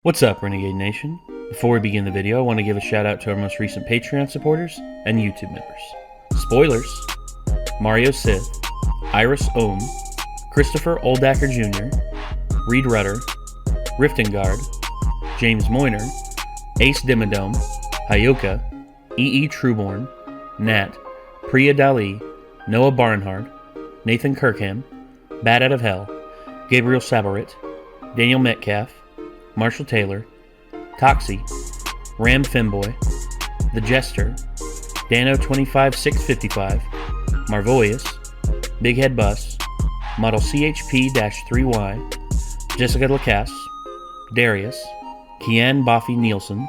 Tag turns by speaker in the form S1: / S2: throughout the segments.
S1: What's up, Renegade Nation? Before we begin the video, I want to give a shout out to our most recent Patreon supporters and YouTube members. Spoilers, Mario Sith, Iris Ohm, Christopher Oldacker Jr., Reed Rudder, Riftengard, James Moyner, Ace Dimmadome, Hayoka, E.E. Trueborn, Nat, Priya Dali, Noah Barnhart, Nathan Kirkham, Bat Out of Hell, Gabriel Sabarit, Daniel Metcalf, Marshall Taylor, Toxie, Ram Femboy, The Jester, Dano25655, Marvoius, Big Head Bus, Model CHP-3Y, Jessica Lacasse, Darius, Kian Boffy Nielsen,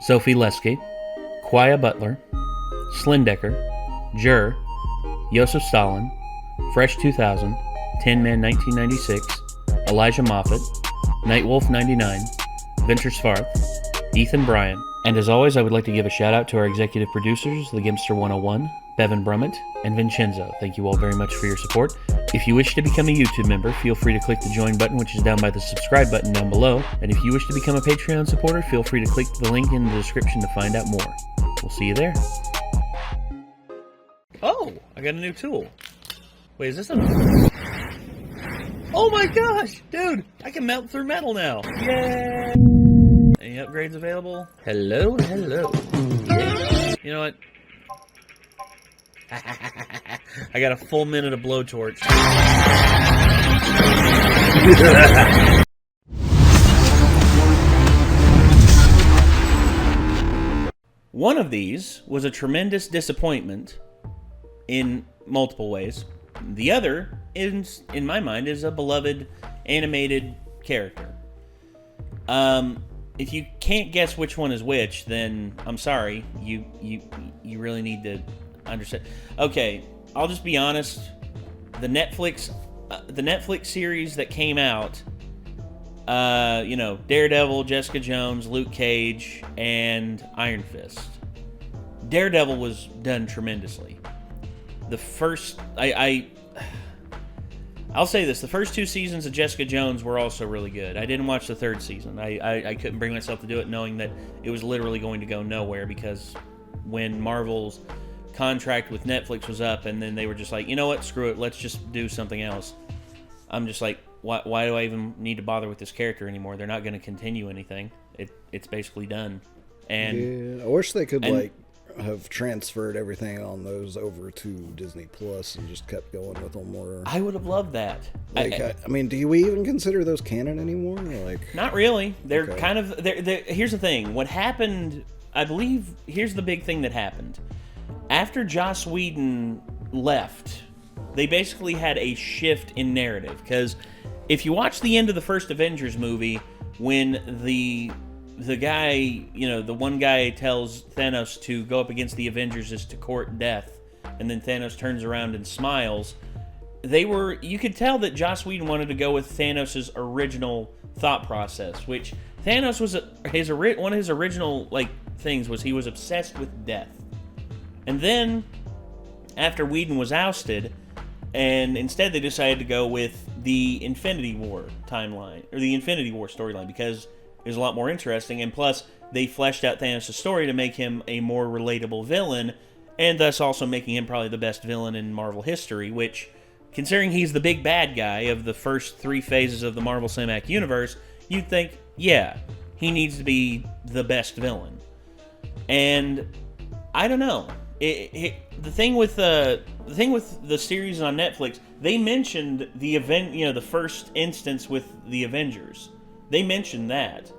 S1: Sophie Leske, Quia Butler, Slindecker, Jur, Joseph Stalin, Fresh 2000, Tin Man 1996, Elijah Moffat, Nightwolf 99, Venture Svarth, Ethan Bryan, and as always, I would like to give a shout out to our executive producers, The Gimster 101, Bevan Brummett, and Vincenzo. Thank you all very much for your support. If you wish to become a YouTube member, feel free to click the join button, which is down by the subscribe button down below. And if you wish to become a Patreon supporter, feel free to click the link in the description to find out more. We'll see you there. Oh, I got a new tool. Wait, is this a... Oh my gosh, dude, I can melt through metal now. Yay! Any upgrades available? Hello. You know what? I got a full minute of blowtorch. One of these was a tremendous disappointment in multiple ways. The other, in my mind, is a beloved animated character. If you can't guess which one is which, then I'm sorry. You really need to understand. Okay, I'll just be honest. The Netflix series that came out, Daredevil, Jessica Jones, Luke Cage, and Iron Fist. Daredevil was done tremendously. The first, I'll say this, the first two seasons of Jessica Jones were also really good. I didn't watch the third season. I couldn't bring myself to do it, knowing that it was literally going to go nowhere, because when Marvel's contract with Netflix was up, and then they were just like, you know what, screw it, let's just do something else. I'm just like, why do I even need to bother with this character anymore? They're not going to continue anything. It's basically done. And
S2: yeah, I wish they could have transferred everything on those over to Disney Plus and just kept going with them more.
S1: I would have loved that.
S2: I mean, do we even consider those canon anymore?
S1: Not really. They're kind of. Here's the thing. What happened? I believe. Here's the big thing that happened. After Joss Whedon left, they basically had a shift in narrative. Because if you watch the end of the first Avengers movie, when the guy, the one guy tells Thanos to go up against the Avengers is to court death, and then Thanos turns around and smiles. You could tell that Joss Whedon wanted to go with Thanos' original thought process, which Thanos was one of his original things was he was obsessed with death. And then after Whedon was ousted, and instead they decided to go with the Infinity War timeline, or the Infinity War storyline, because it was a lot more interesting, and plus, they fleshed out Thanos' story to make him a more relatable villain, and thus also making him probably the best villain in Marvel history, which, considering he's the big bad guy of the first three phases of the Marvel Cinematic Universe, you'd think, yeah, he needs to be the best villain. And I don't know. The thing with the series on Netflix, they mentioned the event, the first instance with the Avengers. They mentioned that,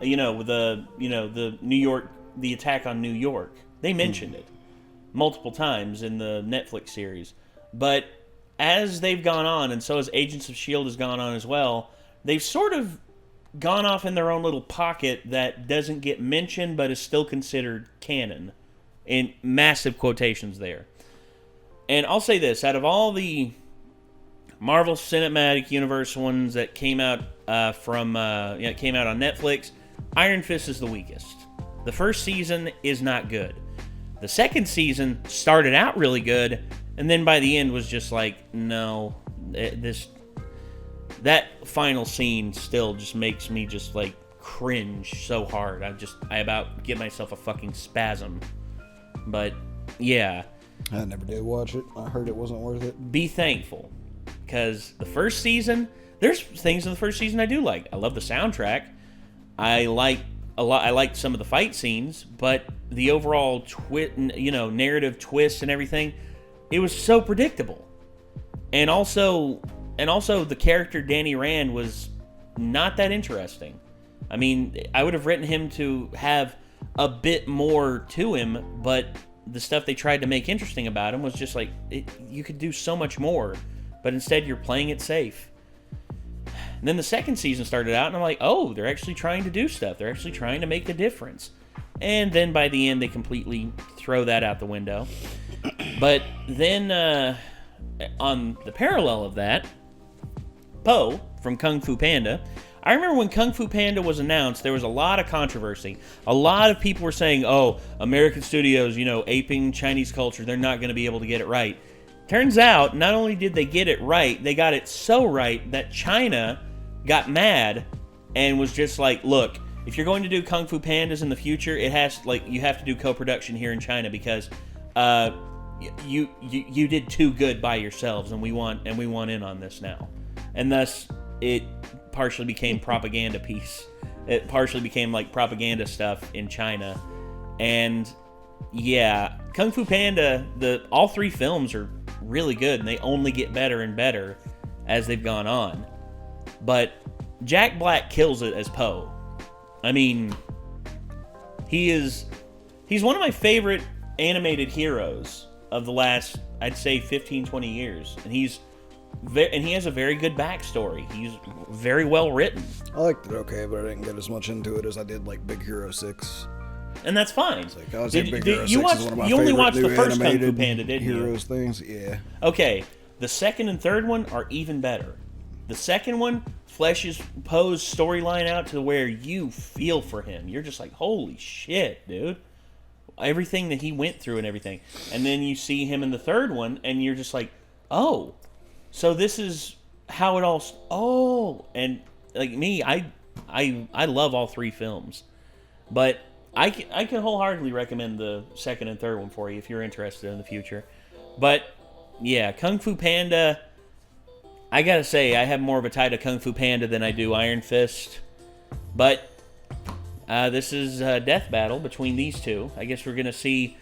S1: the New York, the attack on New York. They mentioned it multiple times in the Netflix series. But as they've gone on, and so as Agents of S.H.I.E.L.D. has gone on as well, they've sort of gone off in their own little pocket that doesn't get mentioned, but is still considered canon. In massive quotations there. And I'll say this, out of all the Marvel Cinematic Universe ones that came out came out on Netflix, Iron Fist is the weakest. The first season is not good. The second season started out really good, and then by the end was just like, no, that final scene still just makes me just cringe so hard. I about give myself a fucking spasm. But yeah,
S2: I never did watch it. I heard it wasn't worth it.
S1: Be thankful, because the first season, there's things in the first season I do like. I love the soundtrack. I liked some of the fight scenes, but the overall narrative twist and everything, it was so predictable. And also the character Danny Rand was not that interesting. I mean, I would have written him to have a bit more to him, but the stuff they tried to make interesting about him was just like, you could do so much more, but instead you're playing it safe. And then the second season started out, and I'm like, oh, they're actually trying to do stuff. They're actually trying to make a difference. And then by the end, they completely throw that out the window. But then, on the parallel of that, Po from Kung Fu Panda. I remember when Kung Fu Panda was announced, there was a lot of controversy. A lot of people were saying, oh, American studios, aping Chinese culture, they're not going to be able to get it right. Turns out, not only did they get it right, they got it so right that China got mad and was just like, look, if you're going to do Kung Fu Pandas in the future, you have to do co-production here in China, because you did too good by yourselves, and we want in on this now. And thus it partially became propaganda piece. It partially became like propaganda stuff in China. And yeah, Kung Fu Panda, all three films are really good, and they only get better and better as they've gone on. But Jack Black kills it as Po. I mean, he's one of my favorite animated heroes of the last, I'd say, 15, 20 years. And he has a very good backstory. He's very well written.
S2: I liked it okay, but I didn't get as much into it as I did like Big Hero 6.
S1: And that's fine.
S2: Like, I was Big Hero 6 is one of my
S1: you only watched the first Kung Fu
S2: animated
S1: Panda, didn't you?
S2: Heroes things, yeah.
S1: Okay, the second and third one are even better. The second one fleshes Poe's storyline out to where you feel for him. You're just like, holy shit, dude. Everything that he went through and everything. And then you see him in the third one, and you're just like, oh, so this is how it all... Oh, and like me, I love all three films. But I can wholeheartedly recommend the second and third one for you if you're interested in the future. But yeah, Kung Fu Panda, I gotta say, I have more of a tie to Kung Fu Panda than I do Iron Fist. But this is a death battle between these two. I guess we're gonna see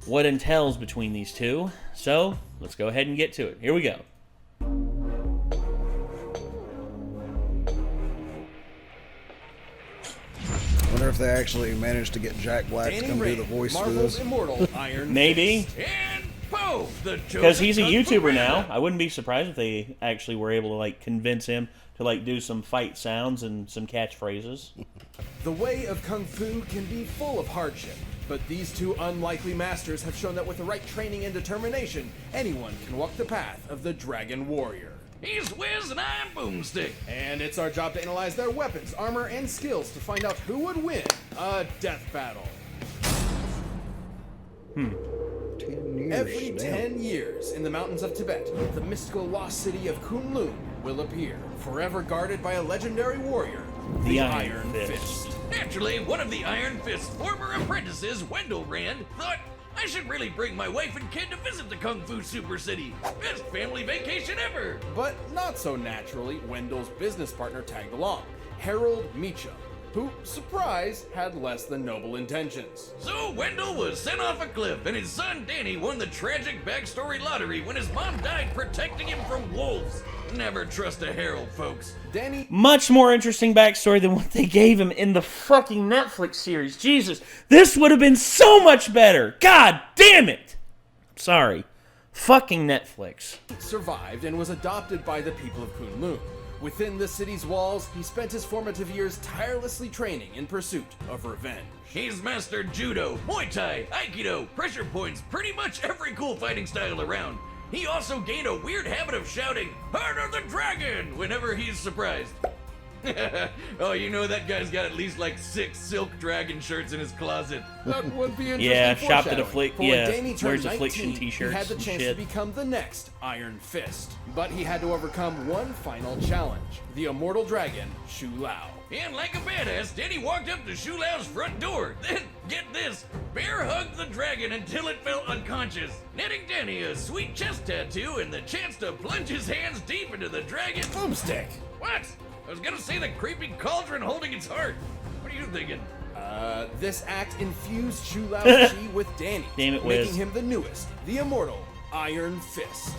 S1: what entails between these two. So let's go ahead and get to it. Here we go.
S2: I wonder if they actually managed to get Jack Black to come do the voice for this.
S3: Immortal Iron
S1: Maybe.
S3: And Po,
S1: because he's a YouTuber now. I wouldn't be surprised if they actually were able to like convince him to like do some fight sounds and some catchphrases.
S3: The way of Kung Fu can be full of hardship, but these two unlikely masters have shown that with the right training and determination, anyone can walk the path of the Dragon Warrior.
S4: He's Wiz and I'm Boomstick.
S3: And it's our job to analyze their weapons, armor, and skills to find out who would win a death battle.
S2: 10 years.
S3: Every 10 years in the mountains of Tibet, the mystical lost city of Kunlun will appear, forever guarded by a legendary warrior, the Iron Fist.
S4: Naturally, one of the Iron Fist's former apprentices, Wendell Rand, thought, I should really bring my wife and kid to visit the Kung Fu Super City. Best family vacation ever.
S3: But not so naturally, Wendell's business partner tagged along, Harold Meacham, who, surprise, had less than noble intentions.
S4: So Wendell was sent off a cliff, and his son Danny won the tragic backstory lottery when his mom died protecting him from wolves. Never trust a Harold, folks.
S3: Danny...
S1: Much more interesting backstory than what they gave him in the fucking Netflix series. Jesus, this would have been so much better. God damn it. Sorry. Fucking Netflix.
S3: survived and was adopted by the people of Kunlun. Within the city's walls, he spent his formative years tirelessly training in pursuit of revenge.
S4: He's mastered judo, Muay Thai, Aikido, pressure points, pretty much every cool fighting style around. He also gained a weird habit of shouting, Heart of the Dragon, whenever he's surprised. Oh, you know that guy's got at least like 6 silk dragon shirts in his closet.
S3: That would be interesting.
S1: Yeah, shopped at
S3: Danny turned
S1: wears
S3: 19,
S1: affliction t-shirts.
S3: He had the
S1: and
S3: chance
S1: shit.
S3: to become the next Iron Fist, but he had to overcome one final challenge: the immortal dragon Shu Lao.
S4: And like a badass, Danny walked up to Shu Lao's front door. Then, get this, bear hugged the dragon until it fell unconscious, netting Danny a sweet chest tattoo and the chance to plunge his hands deep into the dragon.
S3: Boomstick.
S4: What? I was gonna say the creepy cauldron holding its heart. What are you thinking?
S3: This act infused Shu Lao's chi with Danny,
S1: Damn it, Wiz.
S3: making him the newest, the immortal Iron Fist.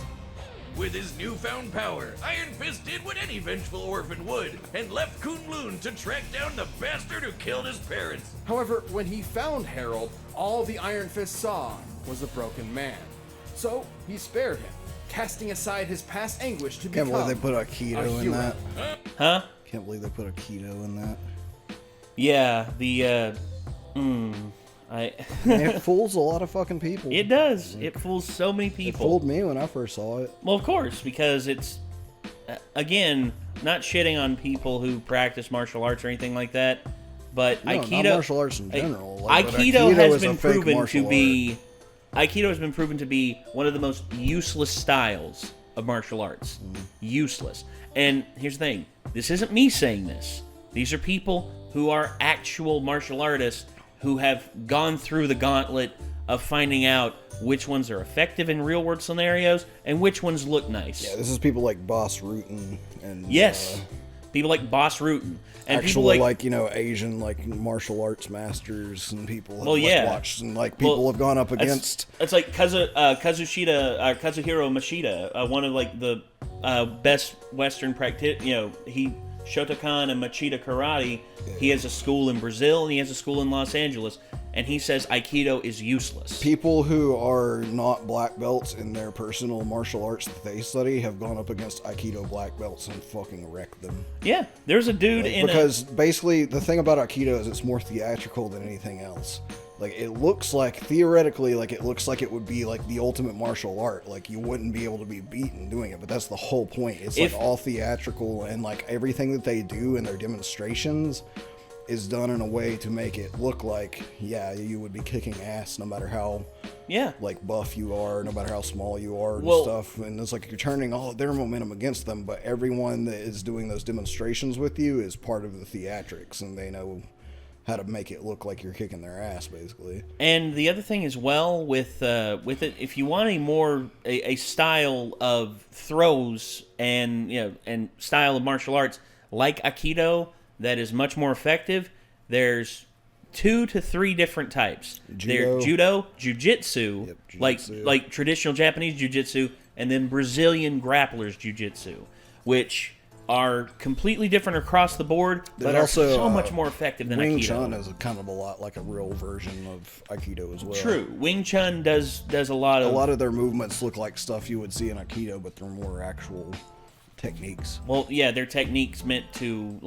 S4: With his newfound power, Iron Fist did what any vengeful orphan would, and left Kunlun to track down the bastard who killed his parents.
S3: However, when he found Harold, all the Iron Fist saw was a broken man. So he spared him, casting aside his past anguish to
S2: Can't
S3: become
S2: believe they put a keto in that.
S1: Huh?
S2: Can't believe they put a keto in that.
S1: Yeah,
S2: It fools a lot of fucking people.
S1: it does. It fools so many
S2: It
S1: people.
S2: fooled me when I first saw it.
S1: Well, of course, because it's, again, not shitting on people who practice martial arts or anything like that, but
S2: No,
S1: Aikido,
S2: not martial arts in general. Like, but
S1: Aikido has
S2: is a
S1: been
S2: fake
S1: proven
S2: martial
S1: to be, Aikido has been proven to be one of the most useless styles of martial arts. Useless. And here's the thing: this isn't me saying this. These are people who are actual martial artists who have gone through the gauntlet of finding out which ones are effective in real-world scenarios and which ones look nice.
S2: Yeah, this is people like Boss Rutan and
S1: Yes, people like Boss Rutan and
S2: actual
S1: people
S2: like you know Asian like martial arts masters and people have
S1: Well, yeah.
S2: watched and like people have gone up against.
S1: It's like Kazuhiro Machida, one of like the best Western he Shotokan and Machida Karate. He has a school in Brazil and he has a school in Los Angeles, and he says Aikido is useless.
S2: People who are not black belts in their personal martial arts that they study have gone up against Aikido black belts and fucking wrecked them.
S1: Yeah, there's a dude
S2: Because basically the thing about Aikido is it's more theatrical than anything else. Like it looks like theoretically like it looks like it would be like the ultimate martial art. Like you wouldn't be able to be beaten doing it, but that's the whole point. It's like all theatrical and like everything that they do in their demonstrations is done in a way to make it look like you would be kicking ass no matter how like buff you are, no matter how small you are and stuff. And it's like you're turning all of their momentum against them, but everyone that is doing those demonstrations with you is part of the theatrics and they know how to make it look like you're kicking their ass, basically.
S1: And the other thing as well with it, if you want a style of throws and style of martial arts like Aikido that is much more effective, there's 2 to 3 different types. There's judo, jiu-jitsu, like traditional Japanese jiu-jitsu, and then Brazilian grapplers jiu-jitsu, which are completely different across the board, but are
S2: also,
S1: so much more effective than
S2: Wing
S1: Aikido.
S2: Chun is kind of a lot like a real version of Aikido as well.
S1: True. Wing Chun does a lot of
S2: their movements look like stuff you would see in Aikido, but they're more actual techniques.
S1: Well, yeah, their techniques meant to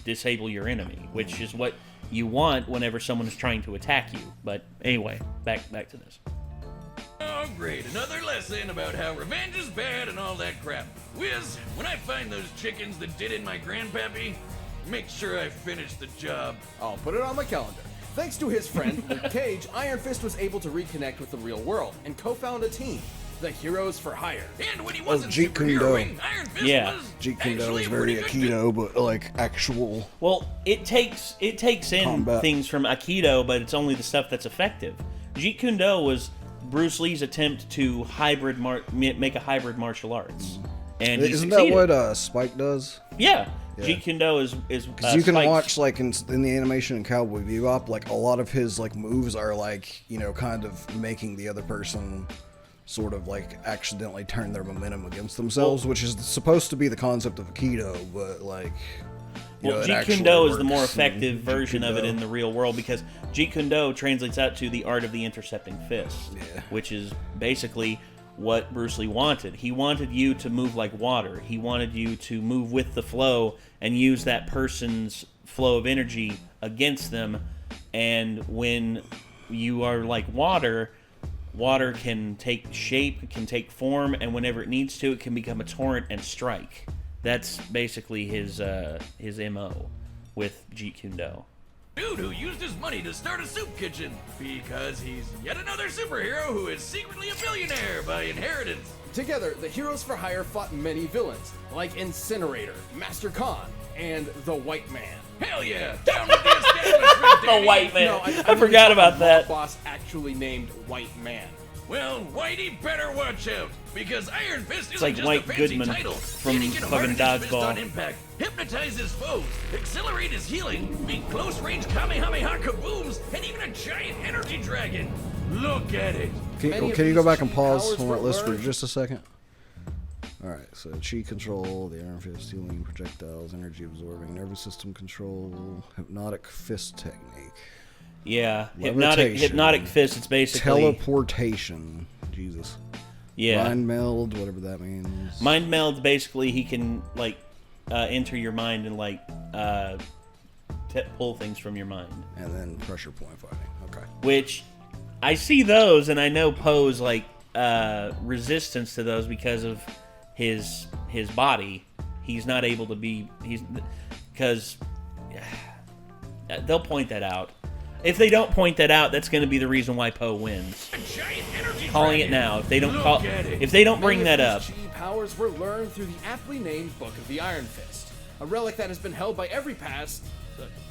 S1: disable your enemy, which is what you want whenever someone is trying to attack you. But anyway, back to this.
S4: Oh, great. Another lesson about how revenge is bad and all that crap. Wiz, when I find those chickens that did in my grandpappy, make sure I finish the job.
S3: I'll put it on my calendar. Thanks to his friend, Luke Cage, Iron Fist was able to reconnect with the real world and co-found a team, the Heroes for Hire.
S4: And when he wasn't
S2: Jeet Kune Do.
S4: superheroing, Iron Fist was
S2: Jeet Kune Do
S4: actually
S2: is
S4: a
S2: very
S4: pretty good
S2: Aikido, but like actual.
S1: Well, it takes in
S2: combat.
S1: things from Aikido, but it's only the stuff that's effective. Jeet Kune Do was Bruce Lee's attempt to make a hybrid martial arts, and he
S2: Isn't
S1: succeeded.
S2: that what Spike does?
S1: Yeah. Jeet Kune Do is
S2: Because you can
S1: Spike's-
S2: watch like in the animation in Cowboy Bebop, like a lot of his like moves are like kind of making the other person sort of like accidentally turn their momentum against themselves, which is supposed to be the concept of Aikido, but like.
S1: Jeet Kune Do is the more effective version of it in the real world because Jeet Kune Do translates out to the art of the intercepting fist, which is basically what Bruce Lee wanted. He wanted you to move like water. He wanted you to move with the flow and use that person's flow of energy against them. And when you are like water can take shape, can take form, and whenever it needs to, it can become a torrent and strike. That's basically his MO with Jeet Kune Do.
S4: Dude who used his money to start a soup kitchen because he's yet another superhero who is secretly a billionaire by inheritance.
S3: Together, the Heroes for Hire fought many villains, like Incinerator, Master Khan, and the White Man.
S4: Hell yeah! Down with the establishment,
S1: The
S4: Danny!
S1: White Man.
S3: No,
S1: I forgot about that.
S3: Boss actually named White Man.
S4: Well, Whitey better watch out, because Iron Fist isn't
S1: like
S4: just
S1: White
S4: a fancy
S1: Goodman
S4: title.
S1: from
S4: Danny can
S1: fucking
S4: harness his fist
S1: Dodgeball.
S4: on impact, hypnotize his foes, accelerate his healing, beat close-range Kamehameha kabooms, and even a giant energy dragon. Look at it.
S2: Can you go back and pause on that list for just a second? Alright, so chi control, the Iron Fist, healing, projectiles, energy absorbing, nervous system control, hypnotic fist technique.
S1: Yeah,
S2: Levitation.
S1: hypnotic fist. It's basically
S2: Teleportation. Jesus.
S1: yeah.
S2: Mind meld, whatever that means.
S1: Mind meld. Basically, he can like enter your mind and like pull things from your mind.
S2: And then pressure point fighting. Okay.
S1: Which I see those, and I know Poe's like resistance to those because of his body. He's not able to be. Because they'll point that out. If they don't point that out, that's going to be the reason why Poe wins. Calling it now. If they don't bring that up.
S3: Chi powers were learned through the aptly named Book of the Iron Fist, a relic that has been held by every past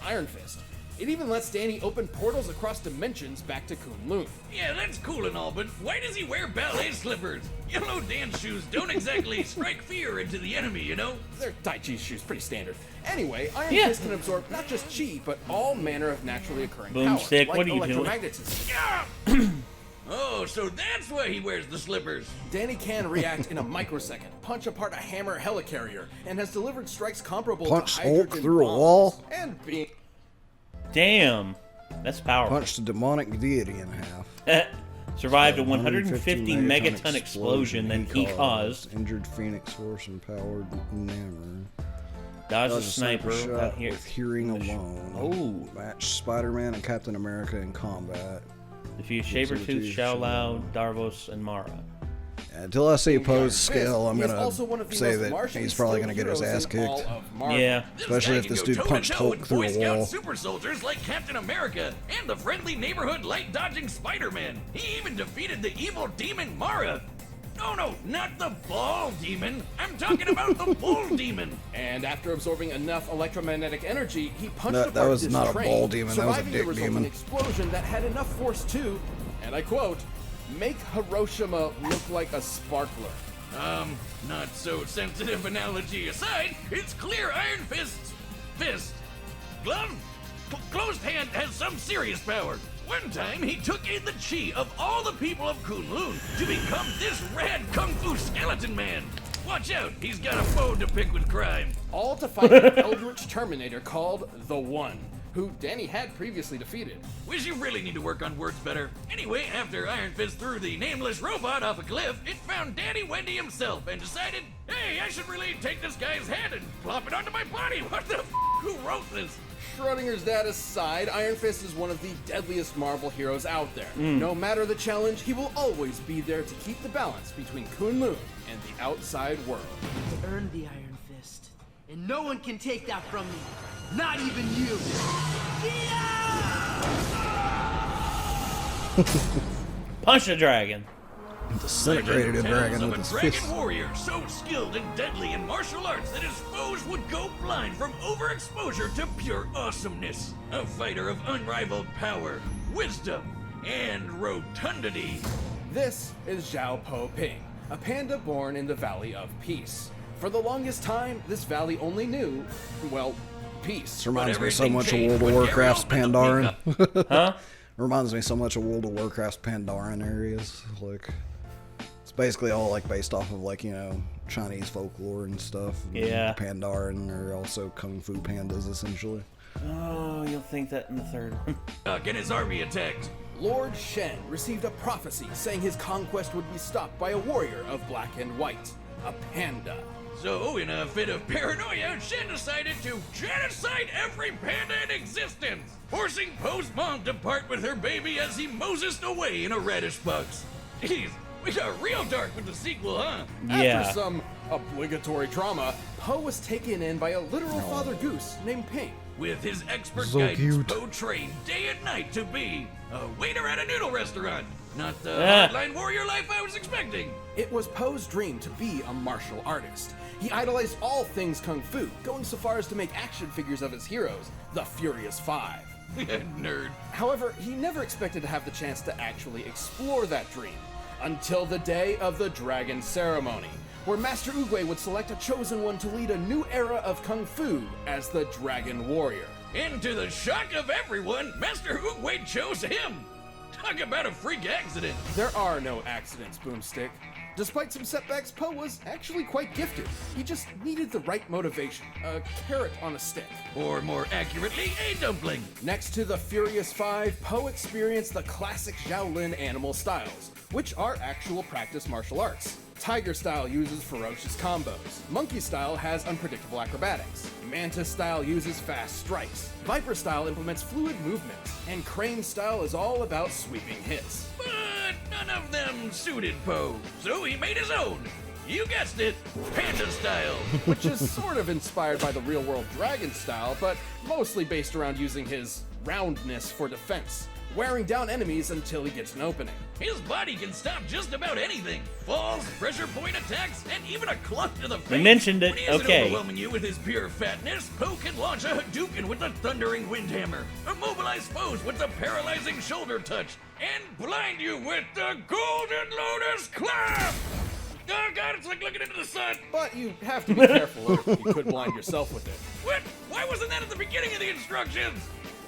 S3: Iron Fist. It even lets Danny open portals across dimensions back to Kunlun.
S4: Yeah, that's cool and all, but why does he wear ballet slippers? Yellow dance shoes don't exactly strike fear into the enemy, you know?
S3: They're Tai Chi shoes, pretty standard. Anyway, Iron
S1: Yeah.
S3: Fist can absorb not just chi, but all manner of naturally occurring
S1: Boomstick,
S3: powers, like
S1: what are you doing?
S3: electromagnetism.
S4: Oh, so that's why he wears the slippers.
S3: Danny can react in a microsecond, punch apart a hammer helicarrier, and has delivered strikes comparable
S2: Punch
S3: to
S2: Hulk
S3: hydrogen
S2: through a
S3: bombs,
S2: wall?
S3: and being
S1: Damn, that's powerful.
S2: Punched a demonic deity in half.
S1: Survived a 150 megaton explosion that he caused.
S2: Injured Phoenix Force and powered Namor.
S1: Dodged a
S2: Dodged a
S1: sniper
S2: shot
S1: here.
S2: with hearing alone.
S1: Oh.
S2: Matched Spider-Man and Captain America in combat.
S1: Defeat Sabretooth, Shao Lao, Darvos, and Mara.
S2: Until I see Poe's
S3: Fist,
S2: skill, I'm
S3: he is
S2: going
S3: also one of
S2: to
S3: the
S2: say
S3: most
S2: that
S3: martially
S2: he's probably
S3: skilled
S2: going to get his
S3: heroes
S2: ass
S3: in all
S2: kicked.
S3: of Marvel.
S1: Yeah.
S2: Especially if this dude punched Hulk through
S4: Boy
S2: a
S4: Scout
S2: wall.
S4: super soldiers like Captain America and the friendly neighborhood light-dodging Spider-Man. He even defeated the evil demon Mara. No, not the ball demon. I'm talking about the bull demon.
S3: And after absorbing enough electromagnetic energy, he punched
S2: That
S3: apart
S2: was
S3: this
S2: not a
S3: train,
S2: ball demon, that was a
S3: surviving
S2: dick
S3: the resulting
S2: demon.
S3: explosion that had enough force to, and I quote, make Hiroshima look like a sparkler.
S4: Not so sensitive analogy aside, it's clear Iron Fist's fist. Glove? Closed hand has some serious power. One time, he took in the chi of all the people of Kunlun to become this rad kung fu skeleton man. Watch out, he's got a bone to pick with crime.
S3: All to fight an eldritch Terminator called The One, who Danny had previously defeated.
S4: Wish you really need to work on words better. Anyway, after Iron Fist threw the nameless robot off a cliff, it found Daddy Wendy himself and decided, hey, I should really take this guy's head and plop it onto my body. What the f***? Who wrote this?
S3: Schrodinger's dad aside, Iron Fist is one of the deadliest Marvel heroes out there. No matter the challenge, he will always be there to keep the balance between Kunlun and the outside world.
S5: Earned the Iron Fist, and no one can take that from me. Not even you.
S1: Punch the dragon.
S2: Disintegrated a dragon
S4: Tales
S2: with
S4: of
S2: his
S4: a dragon
S2: fist.
S4: warrior so skilled and deadly in martial arts that his foes would go blind from overexposure to pure awesomeness. A fighter of unrivaled power, wisdom, and rotundity.
S3: This is Zhao Po Ping, a panda born in the Valley of Peace. For the longest time, this valley only knew, well, peace.
S2: This reminds me so
S4: everything
S2: much of
S4: changed
S2: World of
S4: when
S2: Warcraft's
S4: Geralt
S2: Pandaren.
S1: Huh?
S2: Reminds me so much of World of Warcraft's Pandaren areas. Like, it's basically all like based off of like, you know, Chinese folklore and stuff.
S1: Yeah.
S2: Pandaren are also kung fu pandas essentially.
S1: Oh, you'll think that in the third one.
S4: And his army attacked.
S3: Lord Shen received a prophecy saying his conquest would be stopped by a warrior of black and white, a panda.
S4: So, in a fit of paranoia, Shen decided to genocide every panda in existence, forcing Poe's mom to part with her baby as he Mosesed away in a radish box. Jeez, we got real dark with the sequel, huh?
S1: Yeah.
S3: After some obligatory trauma, Poe was taken in by a literal father goose named Ping.
S4: With his expert
S2: So
S4: guidance,
S2: cute.
S4: Poe trained day and night to be a waiter at a noodle restaurant. Not the hardline warrior life I was expecting.
S3: It was Poe's dream to be a martial artist. He idolized all things kung fu, going so far as to make action figures of his heroes, the Furious Five.
S4: Nerd.
S3: However, he never expected to have the chance to actually explore that dream, until the day of the Dragon Ceremony, where Master Oogway would select a chosen one to lead a new era of kung fu as the Dragon Warrior.
S4: And to the shock of everyone, Master Oogway chose him. Talk about a freak accident.
S3: There are no accidents, Boomstick. Despite some setbacks, Poe was actually quite gifted. He just needed the right motivation, a carrot on a stick.
S4: Or more accurately, a dumpling.
S3: Next to the Furious Five, Poe experienced the classic Shaolin animal styles, which are actual practice martial arts. Tiger style uses ferocious combos. Monkey style has unpredictable acrobatics. Mantis style uses fast strikes. Viper style implements fluid movements. And Crane style is all about sweeping hits.
S4: But none of them suited Poe, so he made his own. You guessed it, Panda style.
S3: Which is sort of inspired by the real-world Dragon style, but mostly based around using his roundness for defense, wearing down enemies until he gets an opening.
S4: His body can stop just about anything. Falls, pressure point attacks, and even a club to the face.
S1: We mentioned it,
S4: When he isn't
S1: okay.
S4: overwhelming you with his pure fatness, Poe can launch a Hadouken with the thundering windhammer, immobilize foes with the paralyzing shoulder touch, and blind you with the Golden Lotus Clap! Oh god, it's like looking into the sun!
S3: But you have to be careful, or you could blind yourself with it.
S4: What? Why wasn't that at the beginning of the instructions?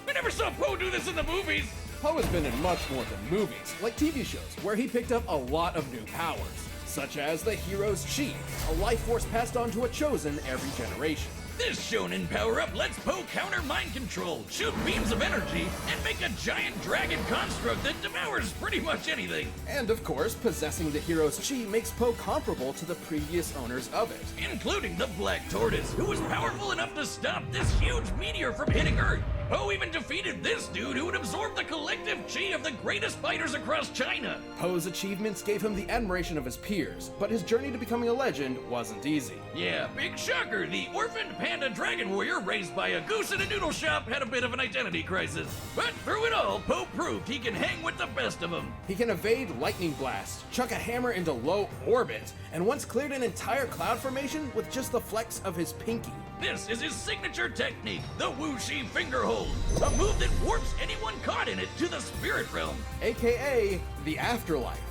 S4: We never saw Poe do this in the movies!
S3: Poe has been in much more than movies, like TV shows, where he picked up a lot of new powers, such as the hero's chi, a life force passed on to a chosen every generation.
S4: This shonen power-up lets Poe counter mind control, shoot beams of energy, and make a giant dragon construct that devours pretty much anything.
S3: And of course, possessing the hero's chi makes Poe comparable to the previous owners of it.
S4: Including the Black Tortoise, who was powerful enough to stop this huge meteor from hitting Earth. Poe even defeated this dude who would absorb the collective chi of the greatest fighters across China.
S3: Poe's achievements gave him the admiration of his peers, but his journey to becoming a legend wasn't easy.
S4: Yeah, big shocker, the orphaned panda dragon warrior raised by a goose in a noodle shop had a bit of an identity crisis. But through it all, Poe proved he can hang with the best of them.
S3: He can evade lightning blasts, chuck a hammer into low orbit, and once cleared an entire cloud formation with just the flex of his pinky.
S4: This is his signature technique, the Wuxi finger hold, a move that warps anyone caught in it to the spirit realm.
S3: AKA the afterlife.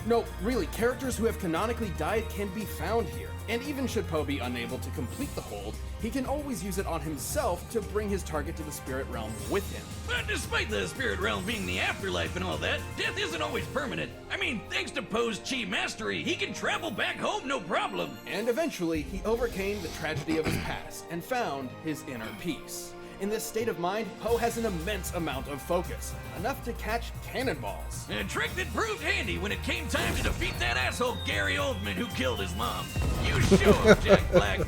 S3: No, really, characters who have canonically died can be found here. And even should Poe be unable to complete the hold, he can always use it on himself to bring his target to the spirit realm with him.
S4: But despite the spirit realm being the afterlife and all that, death isn't always permanent. I mean, thanks to Poe's chi mastery, he can travel back home no problem.
S3: And eventually, he overcame the tragedy of his past and found his inner peace. In this state of mind, Poe has an immense amount of focus, enough to catch cannonballs.
S4: A trick that proved handy when it came time to defeat that asshole Gary Oldman who killed his mom. You show him, Jack Black.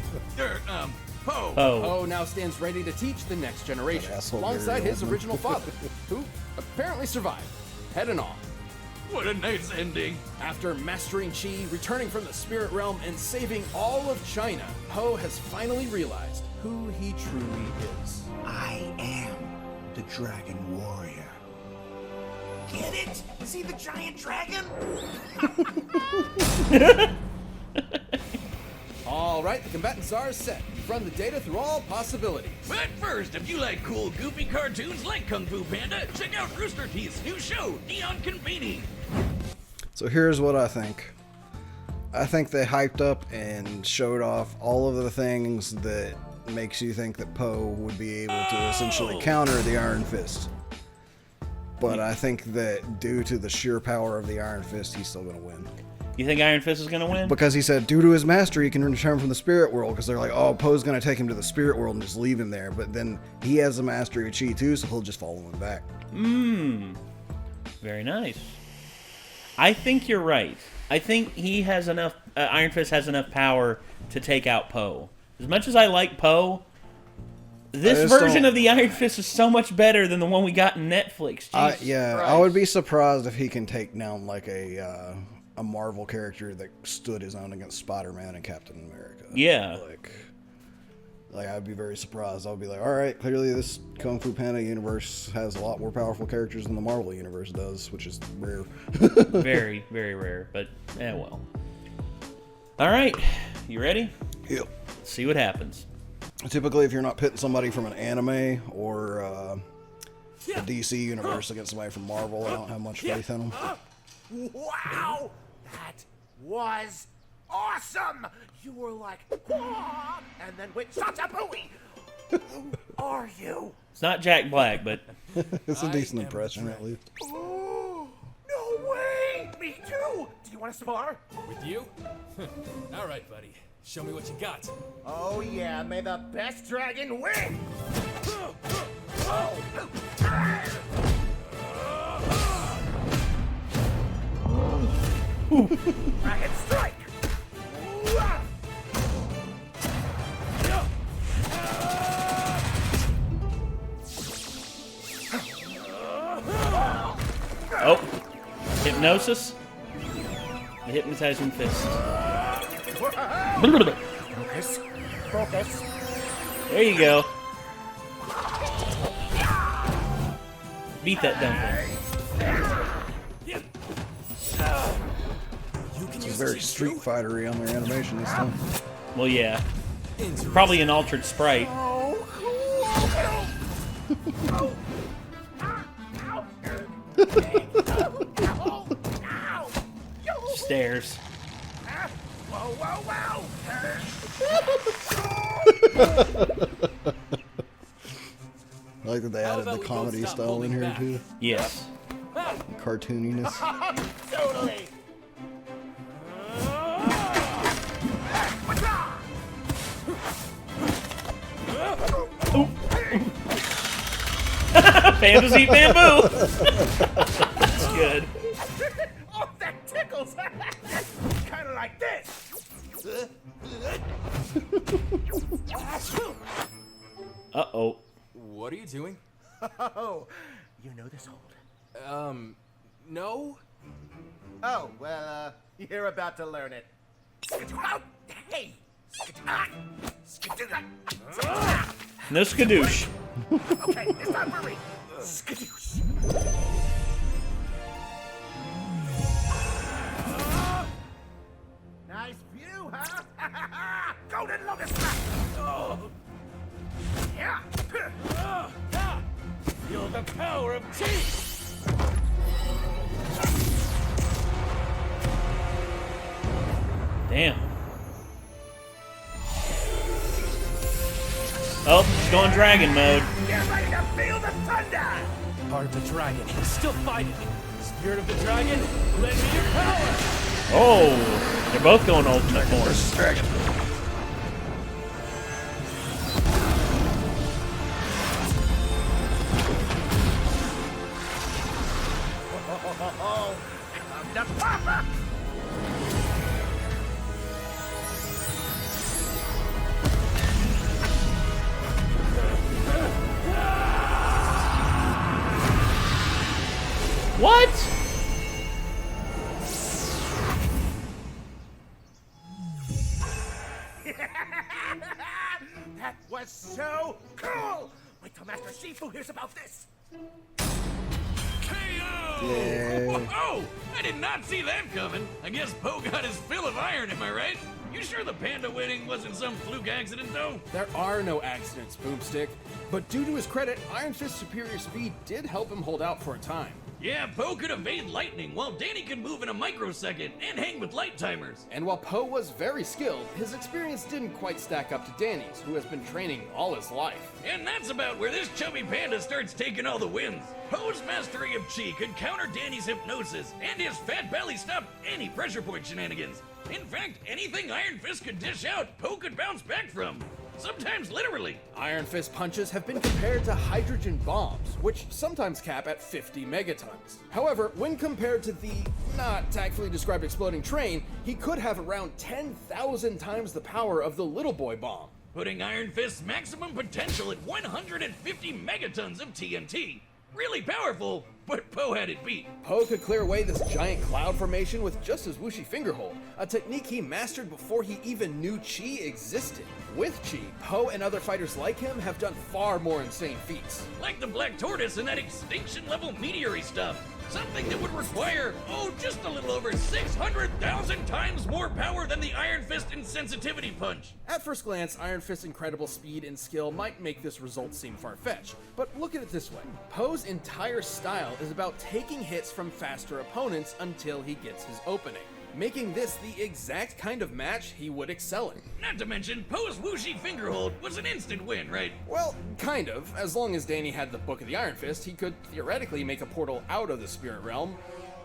S4: Poe.
S3: Poe now stands ready to teach the next generation,
S2: That asshole
S3: alongside
S2: Gary
S3: his
S2: Oldman.
S3: original father, who apparently survived. Head and on.
S4: What a nice ending.
S3: After mastering chi, returning from the spirit realm, and saving all of China, Poe has finally realized who he truly is.
S6: I am the Dragon Warrior. Get it? See the giant dragon?
S3: All right, the combatants are set. You've run the data through all possibilities.
S4: But first, if you like cool, goofy cartoons like Kung Fu Panda, check out Rooster Teeth's new show, Neon Convening.
S2: So here's what I think. I think they hyped up and showed off all of the things that makes you think that Poe would be able to essentially counter the Iron Fist. But I think that due to the sheer power of the Iron Fist, he's still going to win.
S1: You think Iron Fist is going to win?
S2: Because he said, due to his mastery, he can return from the spirit world. Because they're like, oh, Poe's going to take him to the spirit world and just leave him there. But then he has the mastery of chi too, so he'll just follow him back.
S1: Very nice. I think you're right. I think he has enough. Iron Fist has enough power to take out Poe. As much as I like Poe, this version of the Iron Fist is so much better than the one we got in Netflix. Jesus
S2: Yeah,
S1: Christ.
S2: I would be surprised if he can take down like a Marvel character that stood his own against Spider-Man and Captain America.
S1: Yeah.
S2: Like, Like, I'd be very surprised. I would be like, all right, clearly this Kung Fu Panda universe has a lot more powerful characters than the Marvel universe does, which is rare.
S1: Very, very rare, but well. All right, you ready?
S2: Yep.
S1: Let's see what happens.
S2: Typically, if you're not pitting somebody from an anime or the DC universe against somebody from Marvel, I don't have much faith in them.
S6: Wow! That was awesome! You were like, "Wah!" and then went Satabooey! Who are you?
S1: It's not Jack Black, but
S2: It's a decent impression, at least.
S6: Oh, no way! Me too! Do you want to spar?
S7: With you? All right, buddy. Show me what you got.
S6: Oh yeah, may the best dragon win! Dragon strike!
S1: oh, hypnosis. The hypnotizing fist.
S6: Focus. Focus.
S1: There you go. Beat that dumpling.
S2: It's very Street Fighter-y on their animation this time.
S1: Well, yeah. Probably an altered sprite. Stairs.
S6: Whoa, whoa, whoa!
S2: I like that they added the comedy style in here, too.
S1: Yes.
S2: Cartooniness.
S6: Totally!
S1: Pandas eat bamboo. That's good.
S6: Oh, that tickles! Kind of like this!
S1: Uh-oh.
S7: What are you doing?
S6: Oh, you know this hold?
S7: No?
S6: Oh, well, you're about to learn it. Hey!
S1: No skadoosh.
S6: Okay, it's time for me. Skadoosh. Nice view, huh? Golden Lotus Back! Yeah!
S7: Feel the power of tea!
S1: Damn. Oh, it's going dragon mode.
S6: Get ready to feel the thunder!
S7: Heart of the dragon, still fighting. Spirit of the dragon, lend me your power!
S1: Oh, they're both going ultimate force.
S2: Dragon.
S6: Oh, come to Papa!
S1: What?
S6: That was so cool! Wait till Master Shifu hears about this!
S4: KO!
S2: Yeah.
S4: Whoa! I did not see that coming. I guess Poe got his fill of iron, am I right? You sure the panda winning wasn't some fluke accident, though?
S3: There are no accidents, Boomstick. But due to his credit, Iron Fist's superior speed did help him hold out for a time.
S4: Yeah, Poe could evade lightning, while Danny could move in a microsecond and hang with light timers.
S3: And while Poe was very skilled, his experience didn't quite stack up to Danny's, who has been training all his life.
S4: And that's about where this chubby panda starts taking all the wins. Poe's mastery of chi could counter Danny's hypnosis, and his fat belly stopped any pressure point shenanigans. In fact, anything Iron Fist could dish out, Poe could bounce back from. Sometimes literally.
S3: Iron Fist punches have been compared to hydrogen bombs, which sometimes cap at 50 megatons. However, when compared to the not tactfully described exploding train, he could have around 10,000 times the power of the Little Boy bomb.
S4: Putting Iron Fist's maximum potential at 150 megatons of TNT. Really powerful, but Po had it beat.
S3: Po could clear away this giant cloud formation with just his whooshy fingerhold, a technique he mastered before he even knew Chi existed. With Chi, Po and other fighters like him have done far more insane feats.
S4: Like the Black Tortoise and that extinction-level meteor stuff. Something that would require, just a little over 600,000 times more power than the Iron Fist Insensitivity Punch.
S3: At first glance, Iron Fist's incredible speed and skill might make this result seem far-fetched, but look at it this way. Po's entire style is about taking hits from faster opponents until he gets his opening, making this the exact kind of match he would excel in.
S4: Not to mention, Po's whooshy fingerhold was an instant win, right?
S3: Well, kind of. As long as Danny had the Book of the Iron Fist, he could theoretically make a portal out of the Spirit Realm,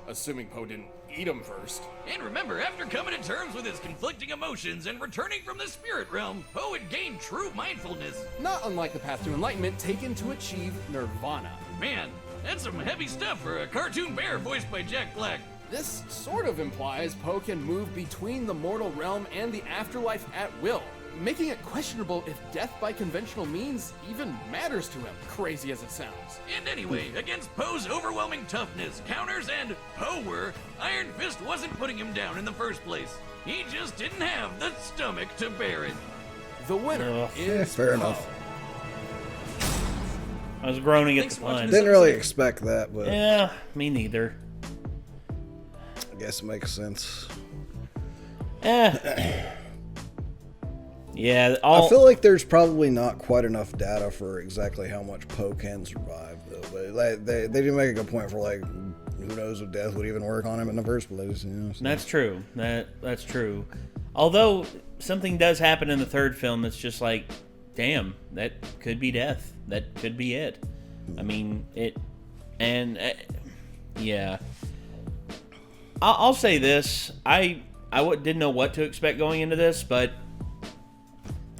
S3: assuming Po didn't eat him first.
S4: And remember, after coming to terms with his conflicting emotions and returning from the Spirit Realm, Po had gained true mindfulness.
S3: Not unlike the path to enlightenment taken to achieve Nirvana.
S4: Man, that's some heavy stuff for a cartoon bear voiced by Jack Black.
S3: This sort of implies Po can move between the mortal realm and the afterlife at will, making it questionable if death by conventional means even matters to him, crazy as it sounds.
S4: And anyway, against Po's overwhelming toughness, counters, and power, Iron Fist wasn't putting him down in the first place. He just didn't have the stomach to bear it.
S3: The winner is
S2: fair
S3: Po.
S2: enough.
S1: I was groaning at
S4: Thanks
S1: the
S4: for watching
S1: pun.
S4: this
S2: Didn't really expect that, but
S1: Yeah, me neither.
S2: I guess it makes sense.
S1: Yeah,
S2: I feel like there's probably not quite enough data for exactly how much Po can survive, though. But they did make a good point for, like, who knows if death would even work on him in the first place, you know? So.
S1: That's true. That's true. Although something does happen in the third film that's just like, damn, that could be death. That could be it. I mean, yeah. I'll say this. I didn't know what to expect going into this, but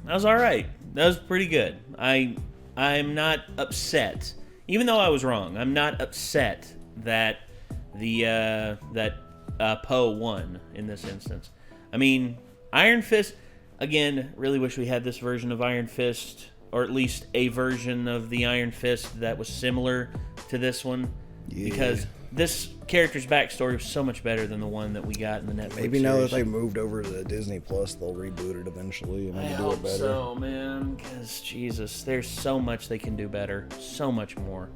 S1: that was all right. That was pretty good. I'm not upset, even though I was wrong. I'm not upset that Po won in this instance. I mean, Iron Fist. Again, really wish we had this version of Iron Fist, or at least a version of the Iron Fist that was similar to this one, because this character's backstory was so much better than the one that we got in the Netflix
S2: Maybe now that
S1: series.
S2: they moved over to Disney Plus, they'll reboot it eventually and
S1: I
S2: maybe do
S1: hope
S2: it better.
S1: so, man, because Jesus, there's so much they can do better, so much more.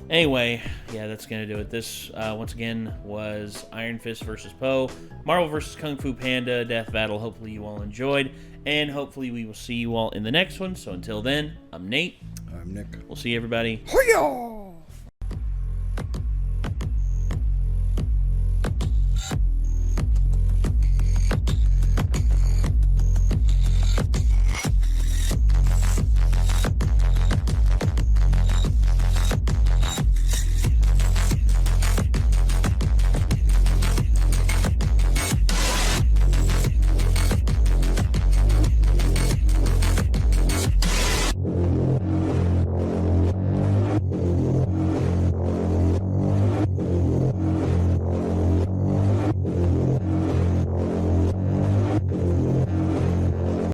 S1: Anyway, yeah, that's gonna do it. This once again was Iron Fist versus Po, Marvel versus Kung Fu Panda Death Battle. Hopefully you all enjoyed, and hopefully we will see you all in the next one. So until then, I'm Nate.
S2: I'm Nick.
S1: We'll see everybody
S2: Hiya!